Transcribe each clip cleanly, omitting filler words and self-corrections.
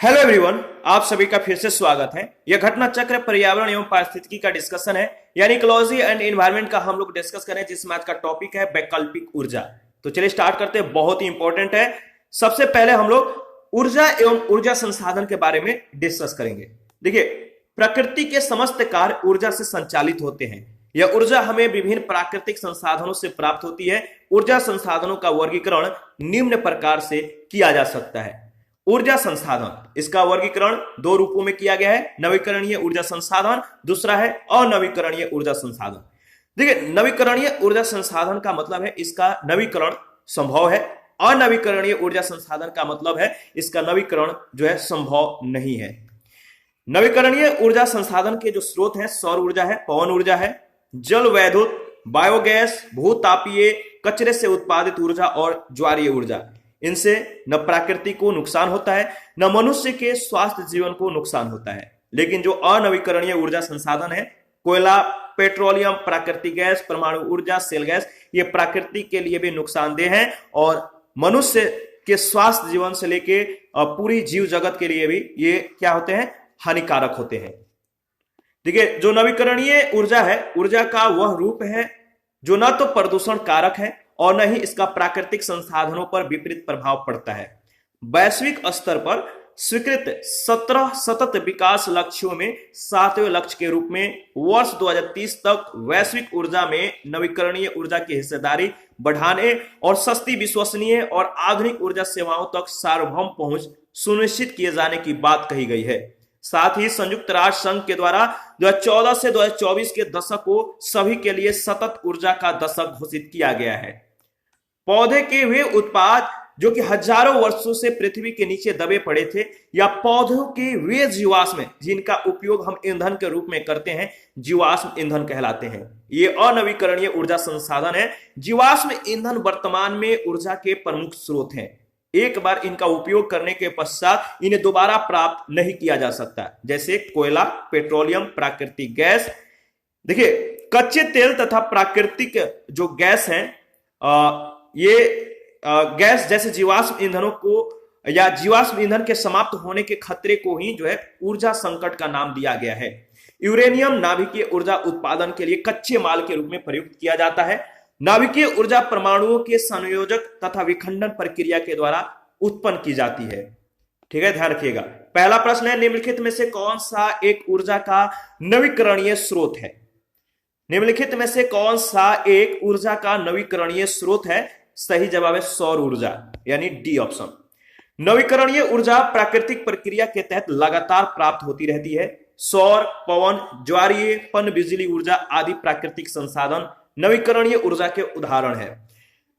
Hello everyone, आप सभी का फिर से स्वागत है। यह घटना चक्र पर्यावरण एवं पारिस्थितिकी का डिस्कशन है, यानी इकोलॉजी एंड एनवायरनमेंट का हम लोग डिस्कस करें, जिसमें आज का टॉपिक है वैकल्पिक ऊर्जा। तो चलिए स्टार्ट करते हैं, बहुत ही इंपॉर्टेंट है। सबसे पहले हम लोग ऊर्जा एवं ऊर्जा संसाधन के बारे में डिस्कस करेंगे। देखिए, प्रकृति के समस्त कार्य ऊर्जा से संचालित होते हैं। यह ऊर्जा हमें विभिन्न प्राकृतिक संसाधनों से प्राप्त होती है। ऊर्जा संसाधनों का वर्गीकरण निम्न प्रकार से किया जा सकता है। ऊर्जा संसाधन, इसका वर्गीकरण दो रूपों में किया गया है, नवीकरणीय ऊर्जा संसाधन, दूसरा है अनवीकरणीय ऊर्जा संसाधन। देखिए, नवीकरणीय ऊर्जा संसाधन का मतलब है इसका नवीकरण संभव है। अनवीकरणीय ऊर्जा संसाधन का मतलब है इसका नवीकरण जो है संभव नहीं है। नवीकरणीय ऊर्जा संसाधन के जो स्रोत हैं, सौर ऊर्जा है, पवन ऊर्जा है, जल वैद्युत, बायोगैस, भूतापीय, कचरे से उत्पादित ऊर्जा और ज्वारीय ऊर्जा। इनसे न प्रकृति को नुकसान होता है, न मनुष्य के स्वास्थ्य जीवन को नुकसान होता है। लेकिन जो अनवीकरणीय ऊर्जा संसाधन है, कोयला, पेट्रोलियम, प्राकृतिक गैस, परमाणु ऊर्जा, सेल गैस, ये प्रकृति के लिए भी नुकसानदेह है और मनुष्य के स्वास्थ्य जीवन से लेके पूरी जीव जगत के लिए भी ये क्या होते हैं, हानिकारक होते हैं। देखिए, जो नवीकरणीय ऊर्जा है, ऊर्जा का वह रूप है जो न तो प्रदूषण कारक है और न ही इसका प्राकृतिक संसाधनों पर विपरीत प्रभाव पड़ता है। वैश्विक स्तर पर स्वीकृत 17 सतत विकास लक्ष्यों में 7वें लक्ष्य के रूप में वर्ष 2030 तक वैश्विक ऊर्जा में नवीकरणीय ऊर्जा की हिस्सेदारी बढ़ाने और सस्ती, विश्वसनीय और आधुनिक ऊर्जा सेवाओं तक सार्वभौम पहुंच सुनिश्चित किए जाने की बात कही गई है। साथ ही संयुक्त राष्ट्र संघ के द्वारा 2014 से 2024 के दशक को सभी के लिए सतत ऊर्जा का दशक घोषित किया गया है। पौधे के वे उत्पाद जो कि हजारों वर्षों से पृथ्वी के नीचे दबे पड़े थे, या पौधों के वे जीवाश्म जिनका उपयोग हम ईंधन के रूप में करते हैं, जीवाश्म ईंधन कहलाते हैं। ये अनवीकरणीय ऊर्जा संसाधन है। जीवाश्म ईंधन वर्तमान में ऊर्जा के प्रमुख स्रोत हैं। एक बार इनका उपयोग करने के पश्चात इन्हें दोबारा प्राप्त नहीं किया जा सकता, जैसे कोयला, पेट्रोलियम, प्राकृतिक गैस। देखिए, कच्चे तेल तथा प्राकृतिक जो गैस हैं, ये गैस जैसे जीवाश्म ईंधनों को या जीवाश्म ईंधन के समाप्त होने के खतरे को ही जो है ऊर्जा संकट का नाम दिया गया है। यूरेनियम नाभिकीय ऊर्जा उत्पादन के लिए कच्चे माल के रूप में प्रयुक्त किया जाता है। नाभिकीय ऊर्जा परमाणुओं के संयोजक तथा विखंडन प्रक्रिया के द्वारा उत्पन्न की जाती है। ठीक है, ध्यान रखिएगा। पहला प्रश्न है, निम्नलिखित में से कौन सा एक ऊर्जा का नवीकरणीय स्रोत है? निम्नलिखित में से कौन सा एक ऊर्जा का नवीकरणीय स्रोत है? सही जवाब है सौर ऊर्जा, यानी डी ऑप्शन। नवीकरणीय ऊर्जा प्राकृतिक प्रक्रिया के तहत लगातार प्राप्त होती रहती है। सौर, पवन, ज्वारीय, पन बिजली ऊर्जा आदि प्राकृतिक संसाधन नवीकरणीय ऊर्जा के उदाहरण है।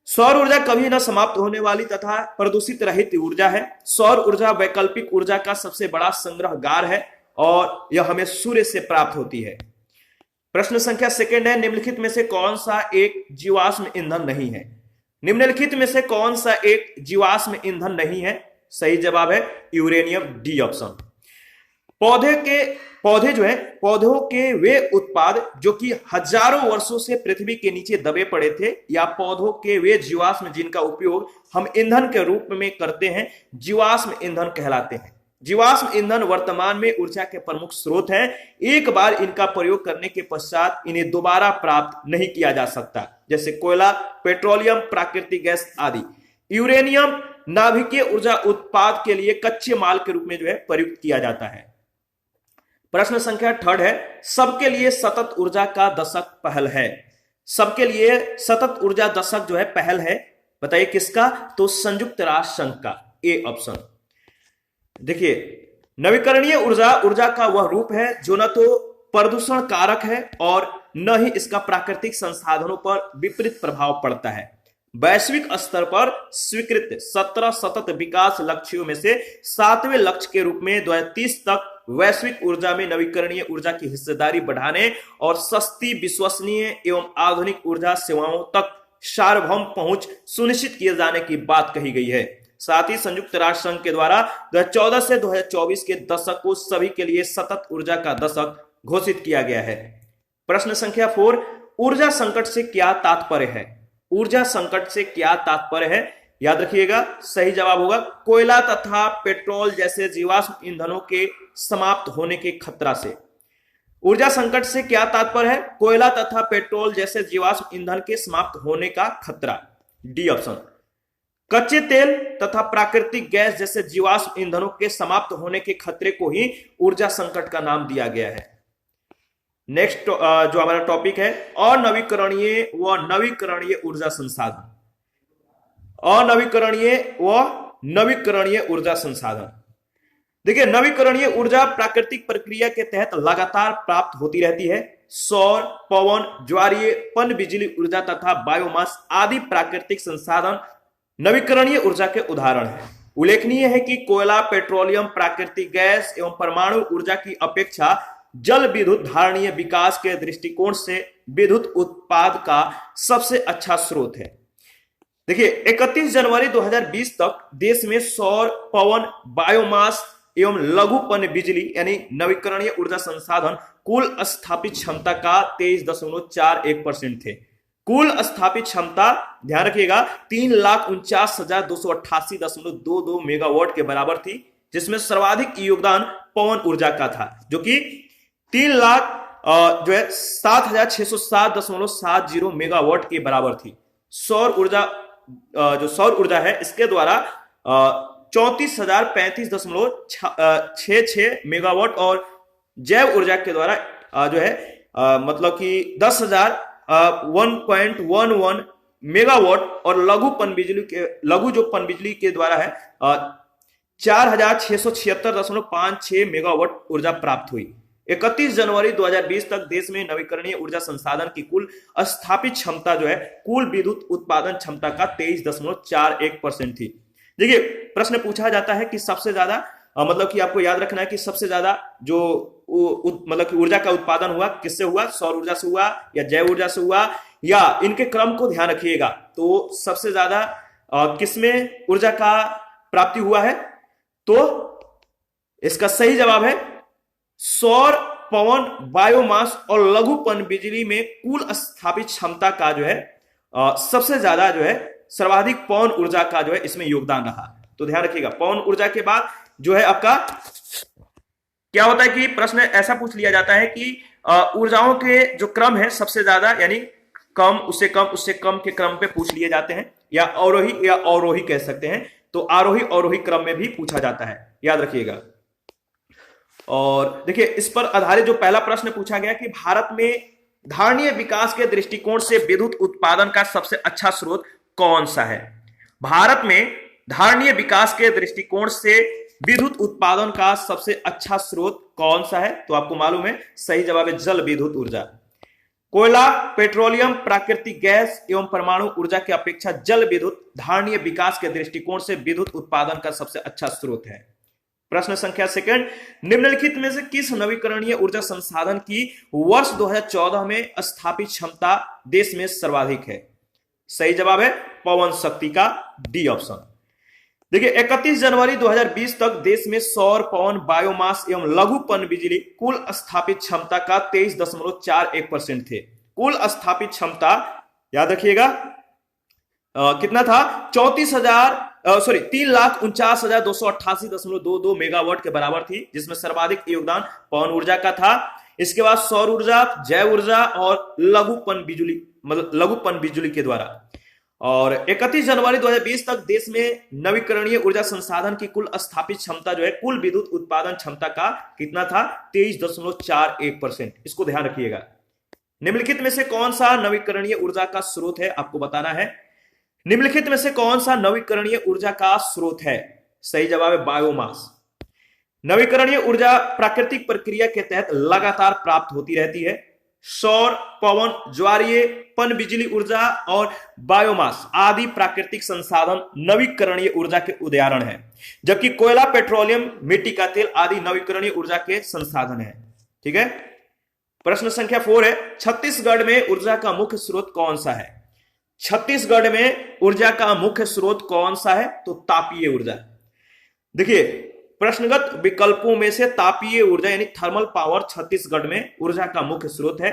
सौर ऊर्जा कभी न समाप्त होने वाली तथा प्रदूषित रहित ऊर्जा है। सौर ऊर्जा वैकल्पिक ऊर्जा का सबसे बड़ा संग्रहगार है और यह हमें सूर्य से प्राप्त होती है। प्रश्न संख्या सेकंड है, निम्नलिखित में से कौन सा एक जीवाश्म ईंधन नहीं है? निम्नलिखित में से कौन सा एक जीवाश्म ईंधन नहीं है? सही जवाब है यूरेनियम, डी ऑप्शन। पौधों के वे उत्पाद जो कि हजारों वर्षों से पृथ्वी के नीचे दबे पड़े थे, या पौधों के वे जीवाश्म जिनका उपयोग हम ईंधन के रूप में करते हैं, जीवाश्म ईंधन कहलाते हैं। जीवाश्म ईंधन वर्तमान में ऊर्जा के प्रमुख स्रोत हैं। एक बार इनका प्रयोग करने के पश्चात इन्हें दोबारा प्राप्त नहीं किया जा सकता, जैसे कोयला, पेट्रोलियम, प्राकृतिक गैस आदि। यूरेनियम नाभिकीय ऊर्जा उत्पाद के लिए कच्चे माल के रूप में जो है प्रयुक्त किया जाता है। प्रश्न संख्या थर्ड है, सबके लिए सतत ऊर्जा का दशक पहल है। सबके लिए सतत ऊर्जा दशक जो है पहल है, बताइए किसका? तो संयुक्त राष्ट्र संघ का, ए ऑप्शन। देखिए, नवीकरणीय ऊर्जा का वह रूप है जो न तो प्रदूषण कारक है और न ही इसका प्राकृतिक संसाधनों पर विपरीत प्रभाव पड़ता है। वैश्विक स्तर पर स्वीकृत 17 सतत विकास लक्ष्यों में से 7वें लक्ष्य के रूप में 2030 तक वैश्विक ऊर्जा में नवीकरणीय ऊर्जा की हिस्सेदारी बढ़ाने और सस्ती, विश्वसनीय एवं आधुनिक ऊर्जा सेवाओं तक सार्वभौम पहुंच सुनिश्चित किए जाने की बात कही गई है। साथ ही संयुक्त राष्ट्र संघ के द्वारा 2014 से 2024 के दशक को सभी के लिए सतत ऊर्जा का दशक घोषित किया गया है। प्रश्न संख्या 4, ऊर्जा संकट से क्या तात्पर्य है? ऊर्जा संकट से क्या तात्पर्य है? याद रखिएगा, सही जवाब होगा कोयला तथा पेट्रोल जैसे जीवाश्म ईंधनों के समाप्त होने के खतरा से। ऊर्जा संकट से क्या तात्पर्य है? कोयला तथा पेट्रोल जैसे जीवाश्म ईंधन के समाप्त होने का खतरा, डी ऑप्शन। कच्चे तेल तथा प्राकृतिक गैस जैसे जीवाश्म ईंधनों के समाप्त होने के खतरे को ही ऊर्जा संकट का नाम दिया गया है। नेक्स्ट जो हमारा टॉपिक है, अनवीकरणीय व नवीकरणीय ऊर्जा संसाधन। अनवीकरणीय व नवीकरणीय ऊर्जा संसाधन। देखिए, नवीकरणीय ऊर्जा प्राकृतिक प्रक्रिया के तहत लगातार प्राप्त होती रहती है। सौर, पवन, ज्वारीय, पनबिजली ऊर्जा तथा बायोमास आदि प्राकृतिक संसाधन नवीकरणीय ऊर्जा के उदाहरण हैं। उल्लेखनीय है कि कोयला, पेट्रोलियम, प्राकृतिक गैस एवं परमाणु ऊर्जा की अपेक्षा जल विद्युत धारणीय विकास के दृष्टिकोण से विद्युत उत्पाद का सबसे अच्छा स्रोत है। देखिए, 31 जनवरी 2020 तक देश में सौर, पवन, बायोमास एवं लघु पनबिजली यानी नवीकरणीय ऊर्जा संसाधन कुल स्थापित क्षमता का 23.41% थे। कुल स्थापित क्षमता ध्यान रखिएगा 3,49,288.22 मेगावाट के बराबर थी, जिसमें सर्वाधिक योगदान पवन ऊर्जा का था जो कि 7,607.70 मेगावाट के बराबर थी। सौर ऊर्जा है इसके द्वारा 34,035.66 मेगावाट और जैव ऊर्जा के द्वारा मतलब कि 1.11 मेगावाट और लघु पनबिजली के द्वारा है 4,676.56 मेगावाट ऊर्जा प्राप्त हुई। 31 जनवरी 2020 तक देश में नवीकरणीय ऊर्जा संसाधन की कुल स्थापित क्षमता कुल विद्युत उत्पादन क्षमता का 23.41% थी। देखिए, प्रश्न पूछा जाता है कि सबसे ज्यादा मतलब कि आपको याद रखना है कि सबसे ज्यादा जो मतलब कि ऊर्जा का उत्पादन हुआ किससे हुआ? सौर ऊर्जा से हुआ या जैव ऊर्जा से हुआ, या इनके क्रम को ध्यान रखिएगा। तो सबसे ज्यादा किसमें ऊर्जा का प्राप्ति हुआ है? तो इसका सही जवाब है सौर, पवन, बायोमास और लघु पनबिजली में कुल स्थापित क्षमता का सबसे ज्यादा सर्वाधिक पवन ऊर्जा का इसमें योगदान रहा। तो ध्यान रखिएगा, पवन ऊर्जा के बाद आपका क्या होता है कि प्रश्न ऐसा पूछ लिया जाता है कि ऊर्जाओं के जो क्रम है सबसे ज्यादा यानी कम, उससे कम, उससे कम के क्रम पे पूछ लिए जाते हैं, या अवरोही कह सकते हैं। तो आरोही क्रम में भी पूछा जाता है, याद रखिएगा। और देखिए, इस पर आधारित जो पहला प्रश्न पूछा गया कि भारत में धारणीय विकास के दृष्टिकोण से विद्युत उत्पादन का सबसे अच्छा स्रोत कौन सा है? भारत में धारणीय विकास के दृष्टिकोण से विद्युत उत्पादन का सबसे अच्छा स्रोत कौन सा है? तो आपको मालूम है, सही जवाब है जल विद्युत ऊर्जा। कोयला, पेट्रोलियम, प्राकृतिक गैस एवं परमाणु ऊर्जा की अपेक्षा जल विद्युत धारणीय विकास के दृष्टिकोण से विद्युत उत्पादन का सबसे अच्छा स्रोत है। प्रश्न संख्या सेकंड, निम्नलिखित में से किस नवीकरणीय ऊर्जा संसाधन की वर्ष 2014 में स्थापित क्षमता देश में सर्वाधिक है? सही जवाब है पवन शक्ति का, डी ऑप्शन। देखिए, 31 जनवरी 2020 तक देश में सौर, पवन, बायोमास एवं लघु पनबिजली कुल स्थापित क्षमता का 23.41% थे। कुल स्थापित क्षमता याद रखिएगा कितना था? 3,49,288.22 मेगावाट के बराबर थी, जिसमें सर्वाधिक योगदान पवन ऊर्जा का था। इसके बाद सौर ऊर्जा, जैव ऊर्जा और लघु पनबिजली के द्वारा। और 31 जनवरी 2020 तक देश में नवीकरणीय ऊर्जा संसाधन की कुल स्थापित क्षमता कुल विद्युत उत्पादन क्षमता का कितना था? 23.41%। इसको ध्यान रखिएगा। निम्नलिखित में से कौन सा नवीकरणीय ऊर्जा का स्रोत है? आपको बताना है निम्नलिखित में से कौन सा नवीकरणीय ऊर्जा का स्रोत है? सही जवाब है बायोमास। नवीकरणीय ऊर्जा प्राकृतिक प्रक्रिया के तहत लगातार प्राप्त होती रहती है। सौर, पवन, ज्वारीय, पनबिजली ऊर्जा और बायोमास आदि प्राकृतिक संसाधन नवीकरणीय ऊर्जा के उदाहरण हैं, जबकि कोयला, पेट्रोलियम, मिट्टी का तेल आदि नवीकरणीय ऊर्जा के संसाधन हैं। ठीक है। प्रश्न संख्या 4 है, छत्तीसगढ़ में ऊर्जा का मुख्य स्रोत कौन सा है? छत्तीसगढ़ में ऊर्जा का मुख्य स्रोत कौन सा है? तो तापीय ऊर्जा। देखिए, प्रश्नगत विकल्पों में से तापीय ऊर्जा यानी थर्मल पावर छत्तीसगढ़ में ऊर्जा का मुख्य स्रोत है।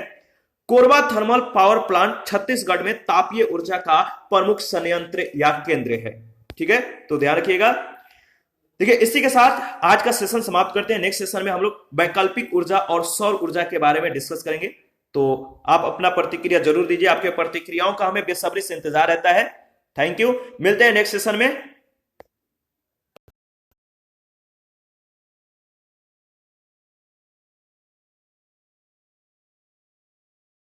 Korba thermal power plant Chhattisgarh में तापीय ऊर्जा का प्रमुख संयंत्र या केंद्र है। ठीक है, तो ध्यान रखिएगा। देखिए, इसी के साथ आज का सेशन समाप्त करते हैं। नेक्स्ट सेशन में हम लोग वैकल्पिक ऊर्जा और सौर ऊर्जा के बारे में डिस्कस करेंगे। तो आप अपना प्रतिक्रिया जरूर दीजिए, आपके प्रतिक्रियाओं का हमें बेसब्री से इंतजार रहता है। थैंक यू, मिलते हैं नेक्स्ट सेशन में।